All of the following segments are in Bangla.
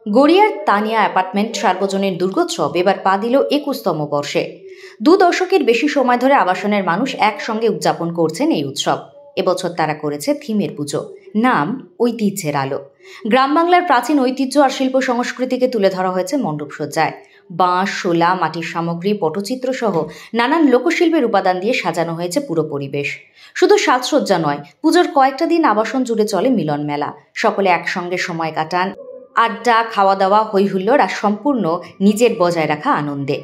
গড়িয়ার তানিয়া অ্যাপার্টমেন্ট সার্বজনীন দুর্গোৎসব এবার পা দিল ২১তম বর্ষে। ২ দশকের বেশি সময় ধরে আবাসনের মানুষ একসঙ্গে উদযাপন করছেন এই উৎসব। এবছর তারা করেছে থিমের পুজো, নাম ঐতিহ্যের আলো। গ্রাম বাংলার প্রাচীন ঐতিহ্য আর শিল্প সংস্কৃতিকে তুলে ধরা হয়েছে মণ্ডপসজ্জায়। বাঁশ, শোলা, মাটির সামগ্রী, পটচিত্র সহ নানান লোকশিল্পের উপাদান দিয়ে সাজানো হয়েছে পুরো পরিবেশ। শুধু সাজসজ্জা নয়, পুজোর কয়েকটা দিন আবাসন জুড়ে চলে মিলন মেলা। সকলে একসঙ্গে সময় কাটান, আড্ডা, খাওয়া দাওয়া, হৈ হুল্লোড় আর সম্পূর্ণ নিজের বজায় রাখা আনন্দে।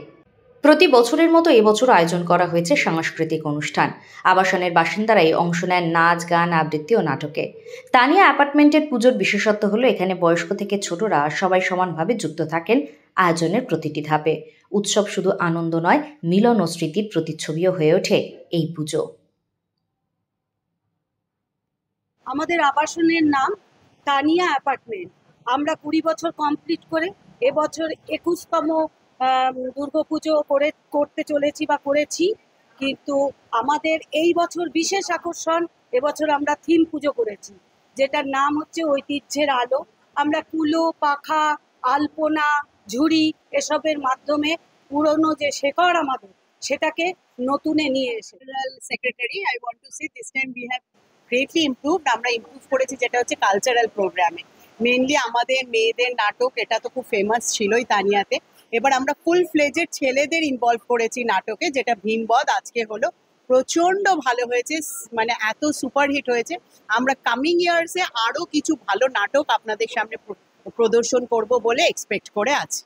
প্রতি বছরের মতো এবছর আয়োজন করা হয়েছে সাংস্কৃতিক অনুষ্ঠান। আবাসনের বাসিন্দারাই অংশ নেন নাচ, গান, আবৃত্তি ও নাটকে। তানিয়া অ্যাপার্টমেন্টের পুজোর বিশেষত্ব হলো এখানে বয়স্ক থেকে ছোটরা সবাই সমানভাবে যুক্ত থাকেন আয়োজনের প্রতিটি ধাপে। উৎসব শুধু আনন্দ নয়, মিলন ও স্মৃতির প্রতিচ্ছবিও হয়ে ওঠে এই পুজো। আমাদের আবাসনের নাম তানিয়া অ্যাপার্টমেন্ট। আমরা 20 বছর কমপ্লিট করে এবছর 21তম দুর্গাপুজো করতে চলেছি বা করেছি। কিন্তু আমাদের এই বছর বিশেষ আকর্ষণ, এবছর আমরা থিম পুজো করেছি, যেটার নাম হচ্ছে ঐতিহ্যের আলো। আমরা কুলো, পাখা, আলপনা, ঝুড়ি এসবের মাধ্যমে পুরনো যে শেকড় আমাদের, সেটাকে নতুনে নিয়ে এসে। Secretary, I want to say this time we have greatly improved. আমরা ইমপ্রুভ করেছি যেটা হচ্ছে কালচারাল প্রোগ্রামে। মেনলি আমাদের মেয়েদের নাটক, এটা তো খুব ফেমাস ছিলই তানিয়াতে। এবার আমরা ফুল ফ্লেজেড ছেলেদের ইনভলভ করেছি নাটকে, যেটা ভীমবধ আজকে হলো। প্রচণ্ড ভালো হয়েছে, মানে এত সুপারহিট হয়েছে। আমরা কামিং ইয়ার্সে আরও কিছু ভালো নাটক আপনাদের সামনে প্রদর্শন করব বলে এক্সপেক্ট করে আছি।